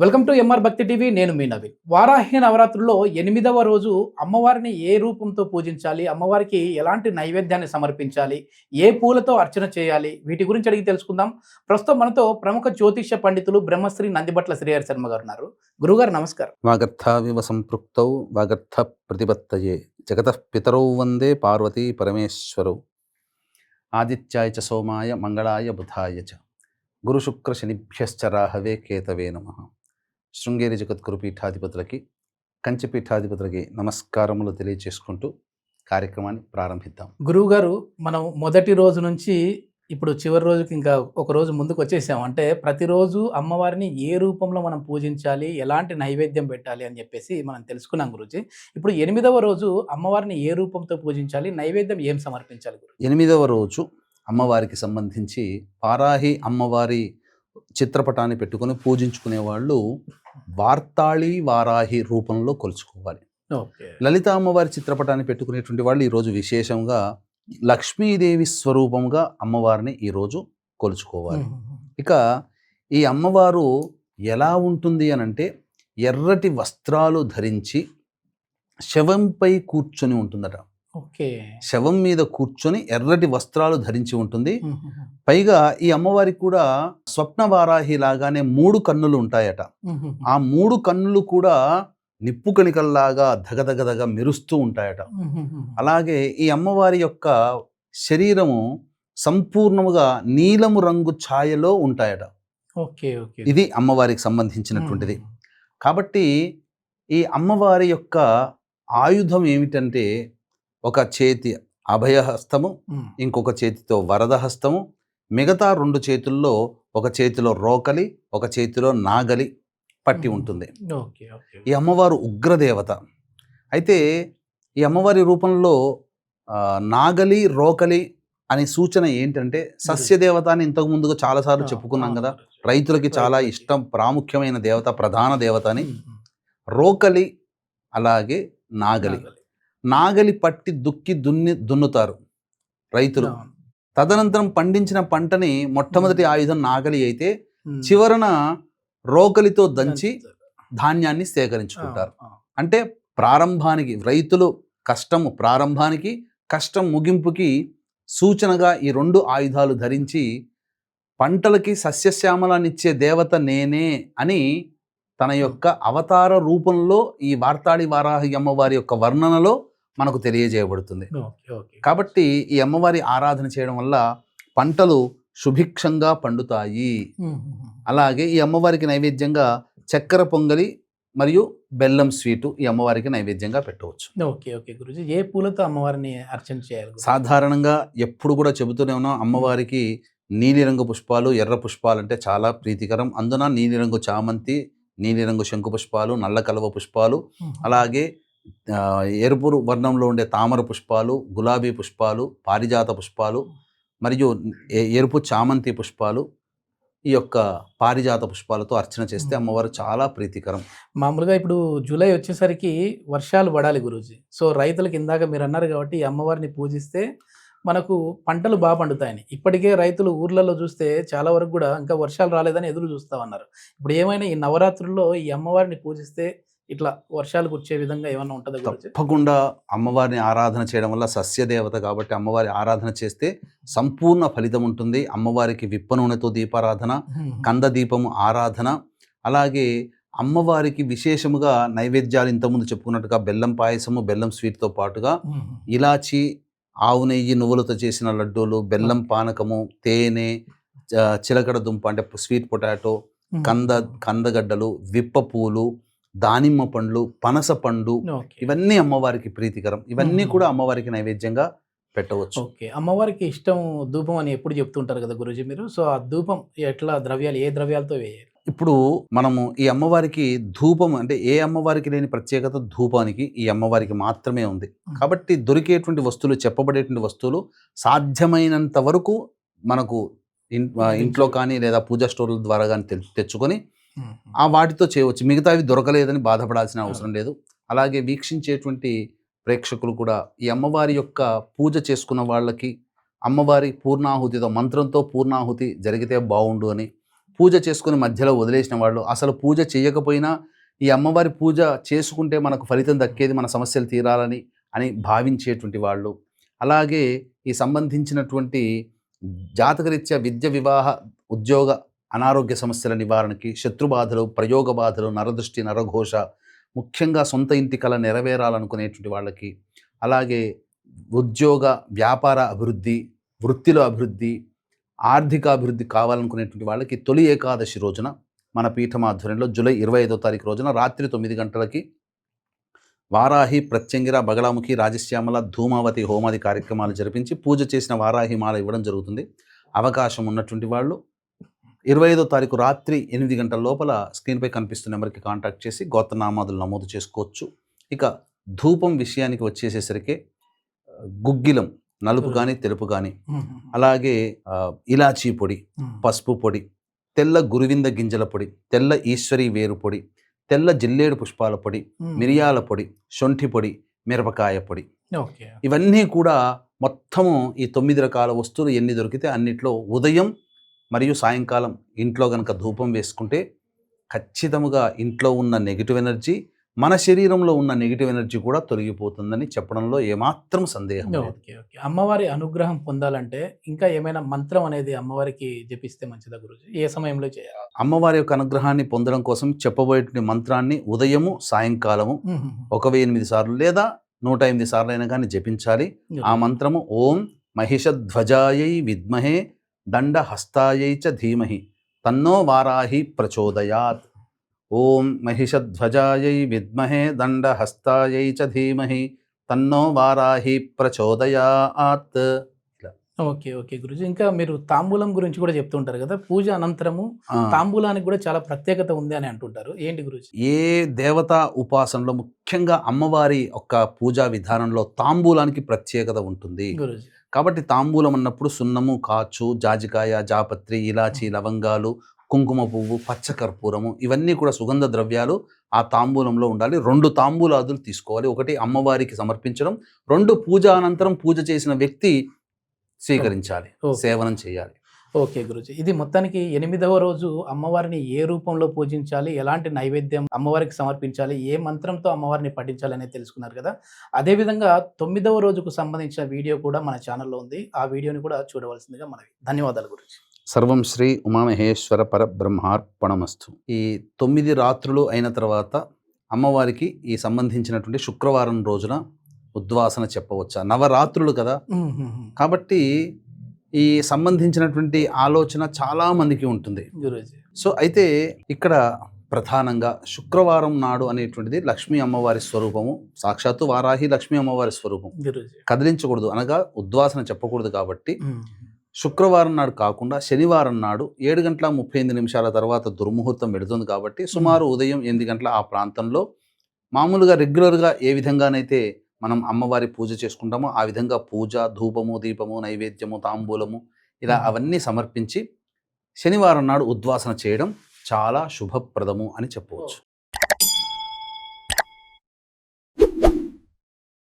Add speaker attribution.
Speaker 1: Welcome to MR భక్తి TV. నేను మీ నవీన్. వారాహి నవరాత్రుల్లో 8వ రోజు అమ్మవారిని ఏ రూపంతో పూజించాలి? అమ్మవారికి ఎలాంటి నైవేద్యాన్ని సమర్పించాలి? ఏ పూలతో అర్చన చేయాలి? వీటి గురించి అడిగి తెలుసుకుందాం. ప్రస్తుతం మనతో ప్రముఖ జ్యోతిష్య పండితులు బ్రహ్మశ్రీ నందిబట్ల శ్రీహరి శర్మ గారు ఉన్నారు. గురుగారు నమస్కారం.
Speaker 2: వాగర్థావివ సంపృక్తౌ వాగర్థ ప్రతిపత్తయే జగతః పితరౌ వందే పార్వతీ పరమేశ్వరౌ ఆదిత్యాయ చ సోమాయ మంగళాయ బుధాయ చ గురుశుక్ర శనిభ్యశ్చ రాహవే కేతవే నమః. శృంగేరి జగద్గురు పీఠాధిపతులకి కంచి పీఠాధిపతులకి నమస్కారములు తెలియచేసుకుంటూ కార్యక్రమాన్ని ప్రారంభిద్దాం.
Speaker 1: గురువుగారు, మనం మొదటి రోజు నుంచి ఇప్పుడు చివరి రోజుకి ఇంకా ఒక రోజు ముందుకు వచ్చేసాం. అంటే ప్రతిరోజు అమ్మవారిని ఏ రూపంలో మనం పూజించాలి, ఎలాంటి నైవేద్యం పెట్టాలి అని చెప్పేసి మనం తెలుసుకున్నాం గురూజీ. ఇప్పుడు 8వ రోజు అమ్మవారిని ఏ రూపంతో పూజించాలి, నైవేద్యం ఏం సమర్పించాలి గురు?
Speaker 2: 8వ రోజు అమ్మవారికి సంబంధించి వారాహి అమ్మవారి చిత్రపటాన్ని పెట్టుకొని పూజించుకునే వాళ్ళు వార్తాళి వారాహి రూపంలో కొలుచుకోవాలి.
Speaker 1: ఓకే.
Speaker 2: లలిత అమ్మవారి చిత్రపటాన్ని పెట్టుకునేటువంటి వాళ్ళు ఈరోజు విశేషంగా లక్ష్మీదేవి స్వరూపంగా అమ్మవారిని ఈరోజు కొలుచుకోవాలి. ఇక ఈ అమ్మవారు ఎలా ఉంటుంది అనంటే ఎర్రటి వస్త్రాలు ధరించి శవంపై కూర్చొని ఉంటుందట.
Speaker 1: ఓకే.
Speaker 2: శవం మీద కూర్చొని ఎర్రటి వస్త్రాలు ధరించి ఉంటుంది. పైగా ఈ అమ్మవారికి కూడా స్వప్నవారాహి లాగానే 3 కన్నులు ఉంటాయట. ఆ 3 కన్నులు కూడా నిప్పు కణికల్లాగా దగదగదగ మెరుస్తూ ఉంటాయట. అలాగే ఈ అమ్మవారి యొక్క శరీరము సంపూర్ణముగా నీలము రంగు ఛాయలో ఉంటాయట.
Speaker 1: ఓకే. ఓకే.
Speaker 2: ఇది అమ్మవారికి సంబంధించినటువంటిది. కాబట్టి ఈ అమ్మవారి యొక్క ఆయుధం ఏమిటంటే ఒక చేతి అభయహస్తము, ఇంకొక చేతితో వరదహస్తము, మిగతా 2 చేతుల్లో ఒక చేతిలో రోకలి, ఒక చేతిలో నాగలి పట్టి ఉంటుంది. ఈ అమ్మవారు ఉగ్రదేవత. అయితే ఈ అమ్మవారి రూపంలో నాగలి, రోకలి అనే సూచన ఏంటంటే సస్యదేవత అని ఇంతకు ముందుగా చాలాసార్లు చెప్పుకున్నాం కదా. రైతులకి చాలా ఇష్టం, ప్రాముఖ్యమైన దేవత, ప్రధాన దేవత అని. రోకలి అలాగే నాగలి. నాగలి పట్టి దున్నుతారు రైతులు. తదనంతరం పండించిన పంటని మొట్టమొదటి ఆయుధం నాగలి అయితే చివరన రోకలితో దంచి ధాన్యాన్ని సేకరించుకుంటారు. అంటే ప్రారంభానికి రైతులు కష్టము ప్రారంభానికి, కష్టం ముగింపుకి సూచనగా ఈ 2 ఆయుధాలు ధరించి పంటలకి సస్యశ్యామలాన్నిచ్చే దేవత నేనే అని తన యొక్క అవతార రూపంలో ఈ వార్తాళి వారాహి అమ్మవారి యొక్క వర్ణనలో మనకు తెలియజేయబడుతుంది. కాబట్టి ఈ అమ్మవారి ఆరాధన చేయడం వల్ల పంటలు సుభిక్షంగా పండుతాయి. అలాగే ఈ అమ్మవారికి నైవేద్యంగా చక్కెర పొంగలి మరియు బెల్లం స్వీటు ఈ అమ్మవారికి నైవేద్యంగా పెట్టవచ్చు.
Speaker 1: ఓకే. ఓకే గురూజీ, ఏ పూలతో అమ్మవారిని అర్చన చేయాలి?
Speaker 2: సాధారణంగా ఎప్పుడు కూడా చెబుతూనే ఉన్నాం, అమ్మవారికి నీలిరంగు పుష్పాలు, ఎర్ర పుష్పాలు అంటే చాలా ప్రీతికరం. అందున నీలిరంగు చామంతి, నీలిరంగు శంకు పుష్పాలు, నల్ల కలువ పుష్పాలు, అలాగే ఎరుపు వర్ణంలో ఉండే తామర పుష్పాలు, గులాబీ పుష్పాలు, పారిజాత పుష్పాలు మరియు ఎరుపు చామంతి పుష్పాలు, ఈ యొక్క పారిజాత పుష్పాలతో అర్చన చేస్తే అమ్మవారు చాలా ప్రీతికరం.
Speaker 1: మామూలుగా ఇప్పుడు జూలై వచ్చేసరికి వర్షాలు పడాలి గురూజీ. సో రైతులకు ఇందాక మీరు అన్నారు కాబట్టి ఈ అమ్మవారిని పూజిస్తే మనకు పంటలు బాగా పండుతాయని. ఇప్పటికే రైతులు ఊర్లలో చూస్తే చాలా వరకు కూడా ఇంకా వర్షాలు రాలేదని ఎదురు చూస్తా ఉన్నారు. ఇప్పుడు ఏమైనా ఈ నవరాత్రుల్లో ఈ అమ్మవారిని పూజిస్తే ఇట్లా వర్షాలు కురిసే విధంగా ఏమన్నా ఉంటుందా గురూజీ?
Speaker 2: తప్పకుండా అమ్మవారిని ఆరాధన చేయడం వల్ల సస్యదేవత కాబట్టి అమ్మవారి ఆరాధన చేస్తే సంపూర్ణ ఫలితం ఉంటుంది. అమ్మవారికి విప్ప నూనెతో దీపారాధన, కంద దీపము ఆరాధన, అలాగే అమ్మవారికి విశేషముగా నైవేద్యాలు ఇంతకుముందు చెప్పుకున్నట్టుగా బెల్లం పాయసము, బెల్లం స్వీట్తో పాటుగా ఇలాచి, ఆవు నెయ్యి, నువ్వులతో చేసిన లడ్డూలు, బెల్లం పానకము, తేనె, చిలకడ దుంప అంటే స్వీట్ పొటాటో, కందగడ్డలు, విప్ప పూలు, దానిమ్మ పండ్లు, పనస పండు, ఇవన్నీ అమ్మవారికి ప్రీతికరం. ఇవన్నీ కూడా అమ్మవారికి నైవేద్యంగా పెట్టవచ్చు.
Speaker 1: ఓకే. అమ్మవారికి ఇష్టం ధూపం అని ఎప్పుడు చెప్తుంటారు కదా గురూజీ మీరు. సో ఆ ధూపం ఎట్లా, ద్రవ్యాలు ఏ ద్రవ్యాలతో వేయాలి?
Speaker 2: ఇప్పుడు మనము ఈ అమ్మవారికి ధూపం అంటే ఏ అమ్మవారికి లేని ప్రత్యేకత ధూపానికి ఈ అమ్మవారికి మాత్రమే ఉంది. కాబట్టి దొరికేటువంటి వస్తువులు, చెప్పబడేటువంటి వస్తువులు సాధ్యమైనంత వరకు మనకు ఇంట్లో కానీ లేదా పూజా స్టోర్ల ద్వారా కానీ తెచ్చుకొని ఆ వాటితో చేయవచ్చు. మిగతావి దొరకలేదని బాధపడాల్సిన అవసరం లేదు. అలాగే వీక్షించేటువంటి ప్రేక్షకులు కూడా ఈ అమ్మవారి యొక్క పూజ చేసుకున్న వాళ్ళకి అమ్మవారి పూర్ణాహుతితో, మంత్రంతో పూర్ణాహుతి జరిగితే బాగుండు అని, పూజ చేసుకుని మధ్యలో వదిలేసిన వాళ్ళు, అసలు పూజ చేయకపోయినా ఈ అమ్మవారి పూజ చేసుకుంటే మనకు ఫలితం దక్కేది, మన సమస్యలు తీరాలని అని భావించేటువంటి వాళ్ళు, అలాగే ఈ సంబంధించినటువంటి జాతకరీత్యా విద్య, వివాహ, ఉద్యోగ, అనారోగ్య సమస్యల నివారణకి, శత్రుబాధలు, ప్రయోగ బాధలు, నరదృష్టి, నరఘోష, ముఖ్యంగా సొంత ఇంటి కల నెరవేరాలనుకునేటువంటి వాళ్ళకి, అలాగే ఉద్యోగ, వ్యాపార అభివృద్ధి, వృత్తిలో అభివృద్ధి, ఆర్థిక అభివృద్ధి కావాలనుకునేటువంటి వాళ్ళకి తొలి ఏకాదశి రోజున మన పీఠం ఆధ్వర్యంలో జూలై 25వ తారీఖు రోజున రాత్రి 9 గంటలకి వారాహి, ప్రత్యంగిర, బగళాముఖి, రాజశ్యామల, ధూమావతి హోమాది కార్యక్రమాలు జరిపించి పూజ చేసిన వారాహి మాల ఇవ్వడం జరుగుతుంది. అవకాశం ఉన్నటువంటి వాళ్ళు 25వ తారీఖు రాత్రి 8 గంటల లోపల స్క్రీన్పై కనిపిస్తున్న నెంబర్కి కాంటాక్ట్ చేసి గోత్రనామాదులు నమోదు చేసుకోవచ్చు. ఇక ధూపం విషయానికి వచ్చేసేసరికి గుగ్గిలం, నలుపు కానీ తెలుపు కానీ, అలాగే ఇలాచీ పొడి, పసుపు పొడి, తెల్ల గురువింద గింజల పొడి, తెల్ల ఈశ్వరి వేరు పొడి, తెల్ల జిల్లేడు పుష్పాల పొడి, మిరియాల పొడి, శొంఠి పొడి, మిరపకాయ పొడి, ఇవన్నీ కూడా మొత్తము ఈ 9 రకాల వస్తువులు ఎన్ని దొరికితే అన్నిట్లో ఉదయం మరియు సాయంకాలం ఇంట్లో కనుక ధూపం వేసుకుంటే ఖచ్చితంగా ఇంట్లో ఉన్న నెగిటివ్ ఎనర్జీ, మన శరీరంలో ఉన్న నెగిటివ్ ఎనర్జీ కూడా తొలగిపోతుందని చెప్పడంలో ఏమాత్రం సందేహం లేదు.
Speaker 1: ఓకే. అమ్మవారి అనుగ్రహం పొందాలంటే ఇంకా ఏమైనా మంత్రం అనేది అమ్మవారికి జపిస్తే మంచిదా గురూజీ? ఏ సమయంలో చేయాలి?
Speaker 2: అమ్మవారి యొక్క అనుగ్రహాన్ని పొందడం కోసం చెప్పబోయేటువంటి మంత్రాన్ని ఉదయము, సాయంకాలము 1008 సార్లు లేదా 108 సార్లు అయినా కానీ జపించాలి. ఆ మంత్రము ఓం మహిషధ్వజాయై విద్మహే దండహస్తాయై చ ధీమహి తన్నో వారాహి ప్రచోదయాత్. ఓం మహిషధ్వజాయై విద్మహే దండహస్తాయై చ ధీమహి తన్నో వారాహి ప్రచోదయాత్.
Speaker 1: ఓకే గురుజీ. ఇంకా మీరు తాంబూలం గురించి కూడా చెప్తుంటారు కదా, పూజ అనంతరము తాంబూలానికి కూడా చాలా ప్రత్యేకత ఉంది అని అంటుంటారు. ఏంటి గురుజీ?
Speaker 2: ఏ దేవతా ఉపాసనలో ముఖ్యంగా అమ్మవారి యొక్క పూజా విధానంలో తాంబూలానికి ప్రత్యేకత ఉంటుంది.
Speaker 1: గురుజీ
Speaker 2: కాబట్టి తాంబూలం అన్నప్పుడు సున్నము, కాచు, జాజికాయ, జాపత్రి, ఇలాచి, లవంగాలు, కుంకుమ పువ్వు, పచ్చకర్పూరము, ఇవన్నీ కూడా సుగంధ ద్రవ్యాలు ఆ తాంబూలంలో ఉండాలి. 2 తాంబూలాదులు తీసుకోవాలి. ఒకటి అమ్మవారికి సమర్పించడం, 2 పూజ అనంతరం పూజ చేసిన వ్యక్తి స్వీకరించాలి, సేవనం చేయాలి.
Speaker 1: ఓకే గురుజీ. ఇది మొత్తానికి 8వ రోజు అమ్మవారిని ఏ రూపంలో పూజించాలి, ఎలాంటి నైవేద్యం అమ్మవారికి సమర్పించాలి, ఏ మంత్రంతో అమ్మవారిని పఠించాలి అనేది తెలుసుకున్నారు కదా. అదేవిధంగా 9వ రోజుకు సంబంధించిన వీడియో కూడా మన ఛానల్లో ఉంది. ఆ వీడియోని కూడా చూడవలసిందిగా మనవి. ధన్యవాదాలు గురుజీ.
Speaker 2: సర్వం శ్రీ ఉమామహేశ్వర పరబ్రహ్మార్పణమస్తు. ఈ 9 రాత్రులు అయిన తర్వాత అమ్మవారికి ఈ సంబంధించినటువంటి శుక్రవారం రోజున ఉద్వాసన చెప్పవచ్చా? నవరాత్రులు కదా, కాబట్టి ఈ సంబంధించినటువంటి ఆలోచన చాలా మందికి ఉంటుంది
Speaker 1: గురూజీ.
Speaker 2: సో అయితే ఇక్కడ ప్రధానంగా శుక్రవారం నాడు అనేటువంటిది లక్ష్మీ అమ్మవారి స్వరూపము, సాక్షాత్తు వారాహి లక్ష్మీ అమ్మవారి స్వరూపం. కదిలించకూడదు అనగా ఉద్వాసన చెప్పకూడదు. కాబట్టి శుక్రవారం నాడు కాకుండా శనివారం నాడు 7:38 తర్వాత దుర్ముహూర్తం పెడుతుంది. కాబట్టి సుమారు ఉదయం 8 గంటల ఆ ప్రాంతంలో మామూలుగా రెగ్యులర్గా ఏ విధంగానైతే మనం అమ్మవారి పూజ చేసుకుంటామో ఆ విధంగా పూజ, ధూపము, దీపము, నైవేద్యము, తాంబూలము ఇలా అవన్నీ సమర్పించి శనివారం నాడు ఉద్వాసన చేయడం చాలా శుభప్రదము అని చెప్పవచ్చు.